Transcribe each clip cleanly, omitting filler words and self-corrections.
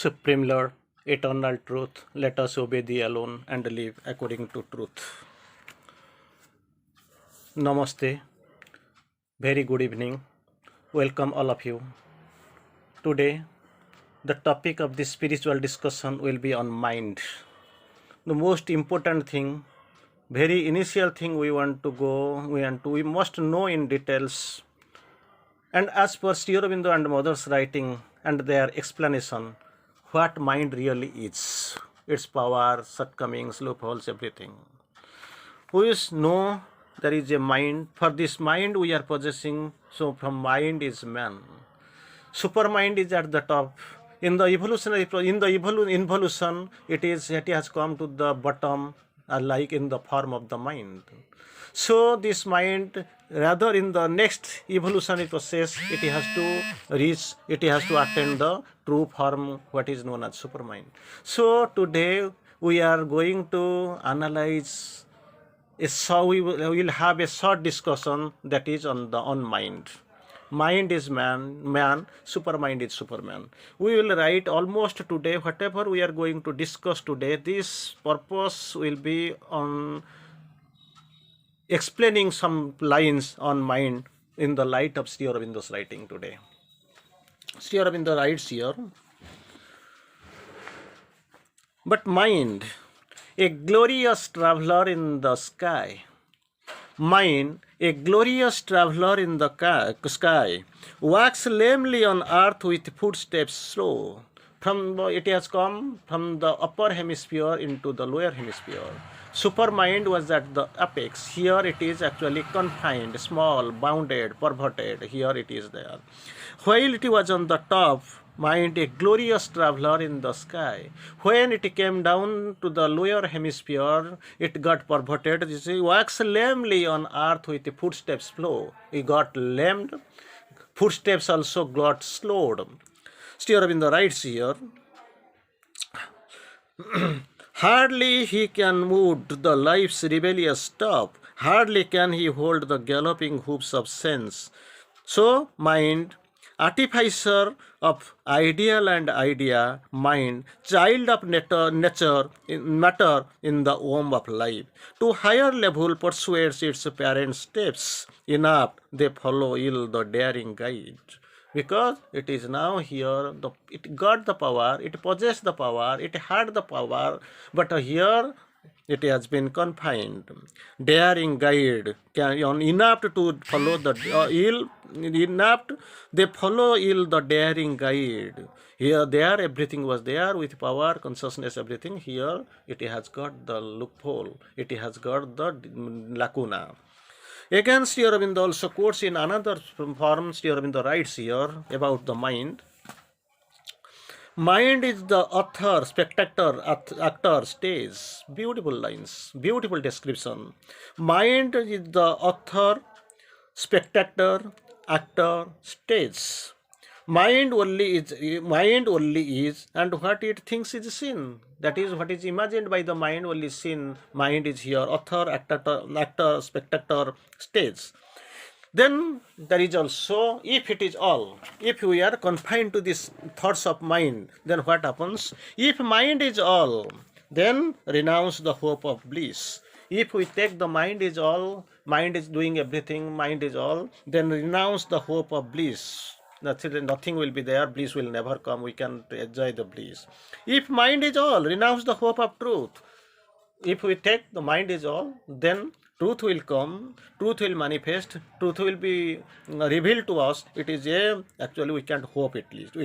Supreme Lord, eternal truth, let us obey thee alone and live according to truth. Namaste, very good evening. Welcome all of you. Today, the topic of this spiritual discussion will be on mind. The most important thing, very initial thing we must know in details. And as per Sri Aurobindo and Mother's writing and their explanation, what mind really is, its power, shortcomings, loopholes, everything. We know there is a mind. For this mind we are possessing, so from mind is man. Supermind is at the top. In the involution, it has come to the bottom, like in the form of the mind. So this mind, rather in the next evolutionary process, it has to attain the true form, what is known as supermind. So today we are going to analyze. We will have a short discussion that is on mind. Mind is man, supermind is superman. We will write almost today, whatever we are going to discuss today, this purpose will be on explaining some lines on mind in the light of Sri Aurobindo's writing today. Sri Aurobindo writes here, but mind, a glorious traveler in the sky. Mind, a glorious traveler in the sky, walks lamely on earth with footsteps slow. It has come from the upper hemisphere into the lower hemisphere. Supermind was at the apex. Here it is actually confined, small, bounded, perverted. Here it is there. While it was on the top, mind, a glorious traveler in the sky. When it came down to the lower hemisphere, it got perverted. You see, walks lamely on earth with the footsteps slow. It got lamed. Footsteps also got slowed. Sri Aurobindo writes here, hardly he can move to the life's rebellious top. Hardly can he hold the galloping hoofs of sense. So, mind, artificer of ideal and idea, mind, child of nature, matter in the womb of life, to higher level persuades its parent steps, enough they follow ill the daring guide. Because it is now here, it got the power, it possessed the power, it had the power, but here it has been confined. Daring guide can enough to follow the ill, enough they follow ill the daring guide. Here, there, everything was there with power, consciousness, everything. Here, it has got the loophole, it has got the lacuna. Again, Sri Aurobindo also quotes in another form. Sri Aurobindo writes here about the mind. Mind is the author, spectator, actor, stage. Beautiful lines, beautiful description. Mind is the author, spectator, actor, stage. Mind only is, and what it thinks is seen. That is what is imagined by the mind only seen. Mind is here, author, actor, spectator, stage. Then there is also, if we are confined to these thoughts of mind, then what happens? If mind is all, then renounce the hope of bliss. If we take the mind is all, mind is doing everything, mind is all, then renounce the hope of bliss. Nothing will be there, bliss will never come, we can enjoy the bliss. If mind is all, renounce the hope of truth. If we take the mind is all, then truth will come, truth will manifest, truth will be revealed to us. It is actually we can't hope at least.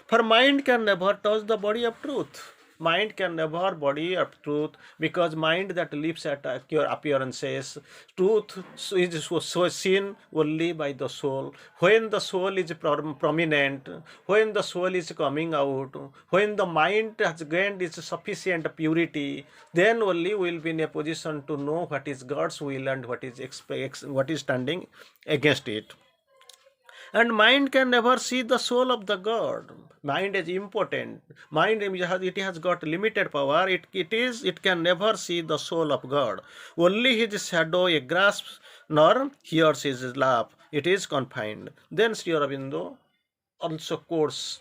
For mind can never touch the body of truth. Mind can never body of truth, because mind that lives at your appearances. Truth is so seen only by the soul. When the soul is prominent, when the soul is coming out, when the mind has gained its sufficient purity, then only we will be in a position to know what is God's will and what is standing against it. And mind can never see the soul of the God. Mind is impotent. Mind, it has got limited power. It can never see the soul of God. Only his shadow a grasp, nor hears his laugh. It is confined. Then Sri Aurobindo also quotes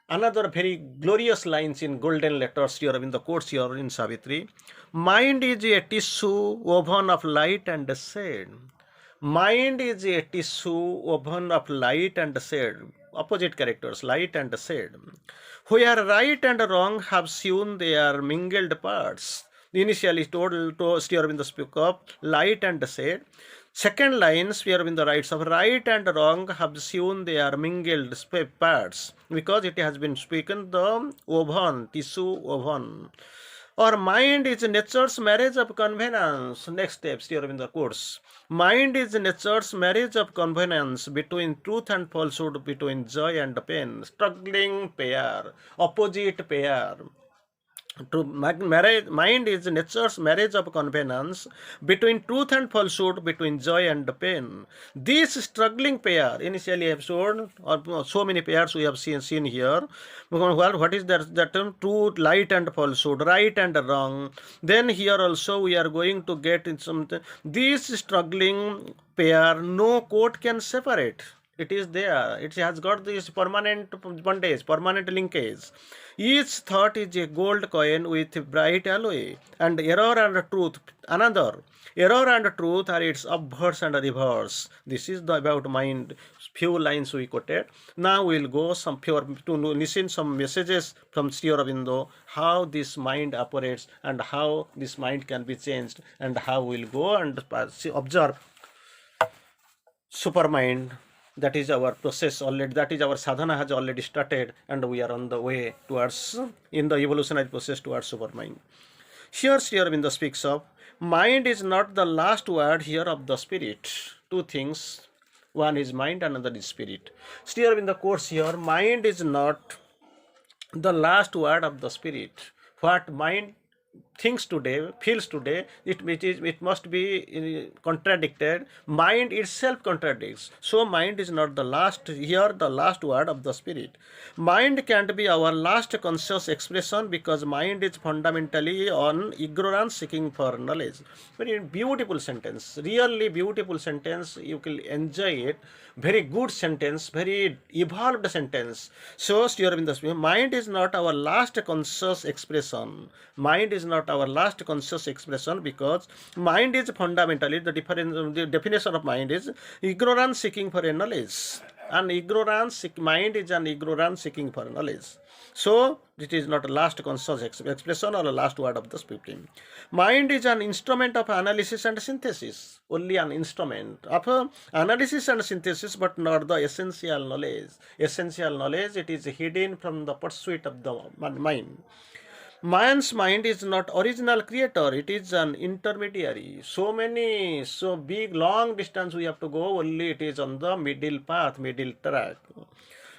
Another very glorious lines in golden letters here in the quotes here in Savitri. Mind is a tissue woven of light and shade. Mind is a tissue woven of light and shade. Opposite characters, light and shade. Where right and wrong have sewn their mingled parts. Initially told to Sri Aurobindo speak of light and shade. Second line, Sri Aurobindo writes of right and wrong have sewn their mingled parts, because it has been spoken the woven, tissue woven. Our mind is nature's marriage of convenience. Next step, Sri Aurobindo quotes. Mind is nature's marriage of convenience between truth and falsehood, between joy and pain. Struggling pair, opposite pair. Marriage, mind is nature's marriage of convenience between truth and falsehood, between joy and pain. This struggling pair, initially I have shown, or so many pairs we have seen here. Well, what is that term? Truth, light and falsehood, right and wrong. Then here also we are going to get in something. This struggling pair, no court can separate. It is there. It has got this permanent bondage, permanent linkage. Each thought is a gold coin with bright alloy, and error and truth another. Error and truth are its obverse and reverse. This is about mind. Few lines we quoted. Now we will go to listen some messages from Sri Aurobindo, how this mind operates and how this mind can be changed, and how we will go and observe supermind. That is our process already, that is our sadhana has already started, and we are on the way towards, in the evolutionary process towards supermind. Here Sri Aurobindo speaks of mind is not the last word here of the spirit. Two things, one is mind, another is spirit. Sri Aurobindo quotes here, mind is not the last word of the spirit. What mind thinks today, feels today, it must be contradicted. Mind itself contradicts. So mind is not the last here, the last word of the spirit. Mind can't be our last conscious expression, because mind is fundamentally on ignorance seeking for knowledge. Very beautiful sentence, really beautiful sentence. You will enjoy it. Very good sentence, very evolved sentence. So Sri Aurobindo, mind is not our last conscious expression. Mind is not our last conscious expression, because mind is fundamentally, the definition of mind is ignorance seeking for a knowledge. And mind is an ignorance seeking for knowledge. So it is not a last conscious expression or a last word of the spirit. Mind is an instrument of analysis and synthesis, only an instrument of analysis and synthesis, but not the essential knowledge. Essential knowledge, it is hidden from the pursuit of the mind. Man's mind is not original creator, it is an intermediary. So big, long distance we have to go, only it is on the middle path, middle track.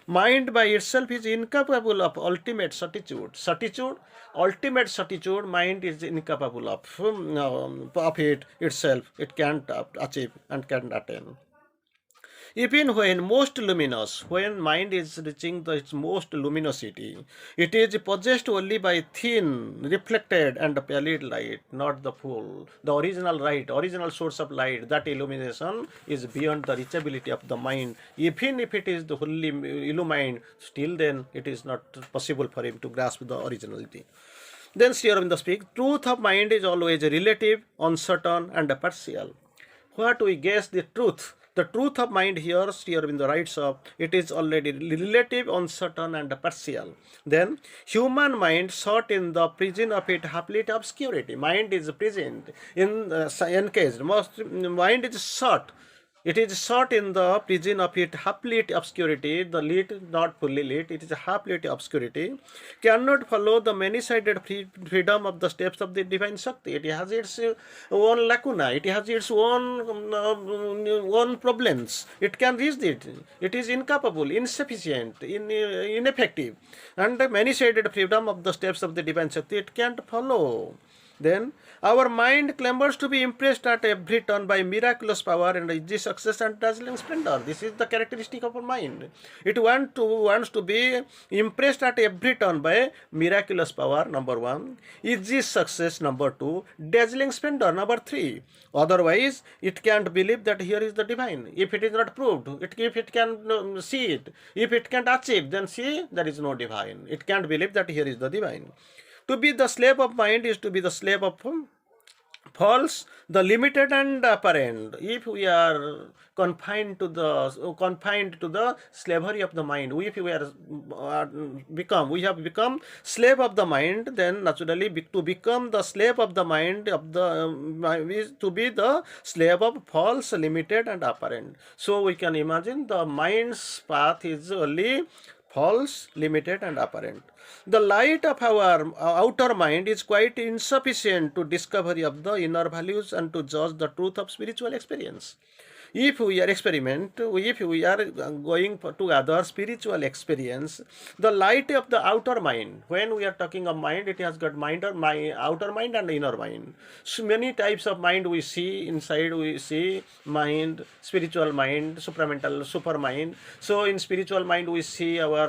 Mind by itself is incapable of ultimate certitude. Ultimate certitude, mind is incapable of it itself. It can't achieve and can't attain. Even when most luminous, when mind is reaching its most luminosity, it is possessed only by thin, reflected and pallid light, not the full. The original light, original source of light, that illumination is beyond the reachability of the mind. Even if it is the wholly illumined, still then it is not possible for him to grasp the originality. Then Sri Aurobindo speaks, truth of mind is always relative, uncertain and partial. What we guess the truth? The truth of mind here, Sri Aurobindo writes of, it is already relative, uncertain and partial. Then, human mind sought in the prison of its hapless obscurity. Mind is present, encased. Mind is sought. It is sought in the prison of its half-lit obscurity, the lit, not fully lit, it is a half-lit obscurity, cannot follow the many-sided freedom of the steps of the divine Shakti. It has its own lacuna, it has its own problems. It can reach it. It is incapable, insufficient, ineffective. And the many-sided freedom of the steps of the divine Shakti, it can't follow. Then our mind clambers to be impressed at every turn by miraculous power and easy success and dazzling splendor. This is the characteristic of our mind. It wants to be impressed at every turn by miraculous power, number one, easy success, number two, dazzling splendor, number three. Otherwise, it can't believe that here is the divine. If it is not proved, if it can see it, if it can't achieve, then see there is no divine. It can't believe that here is the divine. To be the slave of mind is to be the slave of false, the limited and apparent. If we are confined to the slavery of the mind, if we are we have become slave of the mind, then naturally to become the slave of the mind of the is to be the slave of false, limited and apparent. So we can imagine the mind's path is only false, limited and apparent. The light of our outer mind is quite insufficient to discovery of the inner values and to judge the truth of spiritual experience. If we are going to other spiritual experience, the light of the outer mind, when we are talking of mind, it has got outer mind and inner mind. So many types of mind we see. Inside we see mind, spiritual mind, supramental, super mind. So in spiritual mind we see our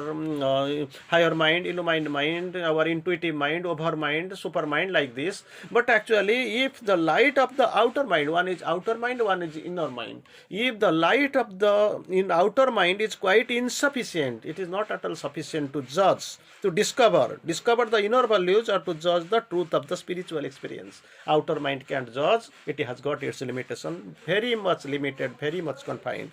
higher mind, illumined mind, our intuitive mind, over mind, super mind, like this. But actually, if the light of the outer mind, one is outer mind, one is inner mind, if the light of the outer mind is quite insufficient, it is not at all sufficient to judge, to discover the inner values or to judge the truth of the spiritual experience. Outer mind can't judge, it has got its limitation, very much limited, very much confined.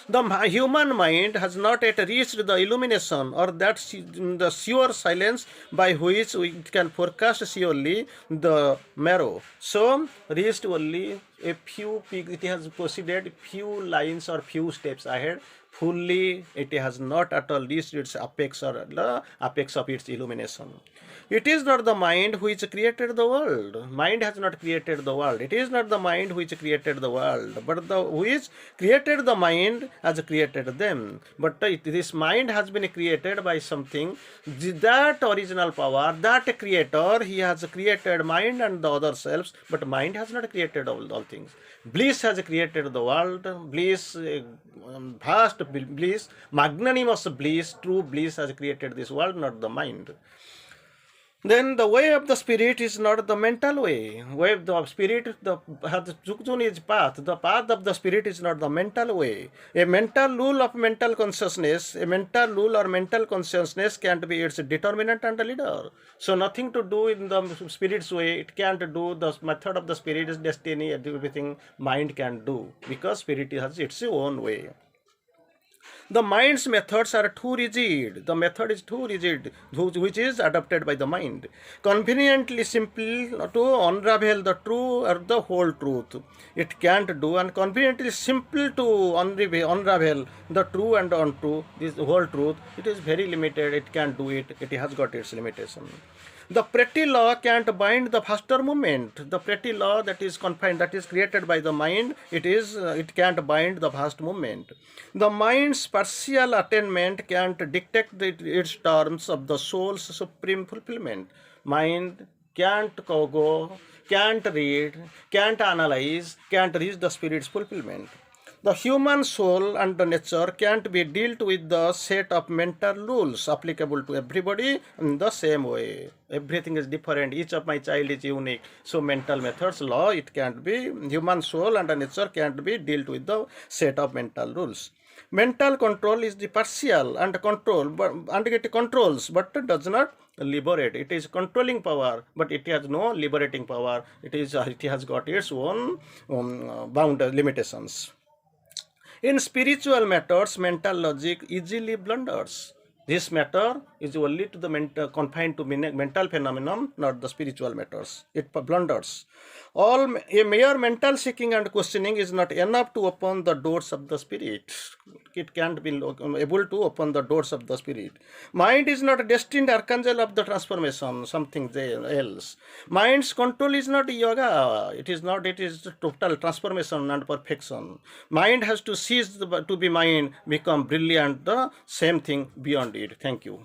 The human mind has not yet reached the illumination or the sure silence by which we can forecast surely the marrow. So, reached only a few, it has proceeded few lines or few steps ahead. Fully, it has not at all reached its apex or the apex of its illumination. It is not the mind which created the world. Mind has not created the world. It is not the mind which created the world, but the which created the mind has created them. But this mind has been created by something. That original power, that creator, he has created mind and the other selves, but mind has not created all things. Bliss has created the world. Bliss, vast bliss, magnanimous bliss, true bliss has created this world, not the mind. Then the way of the spirit is not the mental way. Way of the spirit, the Zhukjun is path. The path of the spirit is not the mental way. A mental rule of mental consciousness, a mental rule or mental consciousness can't be its determinant and leader. So nothing to do in the spirit's way. It can't do the method of the spirit's destiny, everything mind can do, because spirit has its own way. The mind's methods are too rigid. The method is too rigid, which is adopted by the mind. Conveniently simple to unravel the true or the whole truth. It can't do, and conveniently simple to unravel the true and untrue, this whole truth. It is very limited. It can't do it. It has got its limitation. The pretty law can't bind the faster movement. The pretty law that is confined, that is created by the mind, it can't bind the fast movement. The mind's partial attainment can't dictate its terms of the soul's supreme fulfillment. Mind can't go, can't read, can't analyze, can't reach the spirit's fulfillment. The human soul and the nature can't be dealt with the set of mental rules applicable to everybody in the same way. Everything is different. Each of my child is unique. So mental methods, law, it can't be. Human soul and the nature can't be dealt with the set of mental rules. Mental control is the partial and it controls, but does not liberate. It is controlling power, but it has no liberating power. It has got its own bound limitations. In spiritual matters, mental logic easily blunders. This matter is only to the confined to mental phenomenon, not the spiritual matters. It blunders. A mere mental seeking and questioning is not enough to open the doors of the spirit. It can't be able to open the doors of the spirit. Mind is not a destined archangel of the transformation, something else. Mind's control is not yoga. It is total transformation and perfection. Mind has to cease to be mind, become brilliant, the same thing beyond it. Thank you.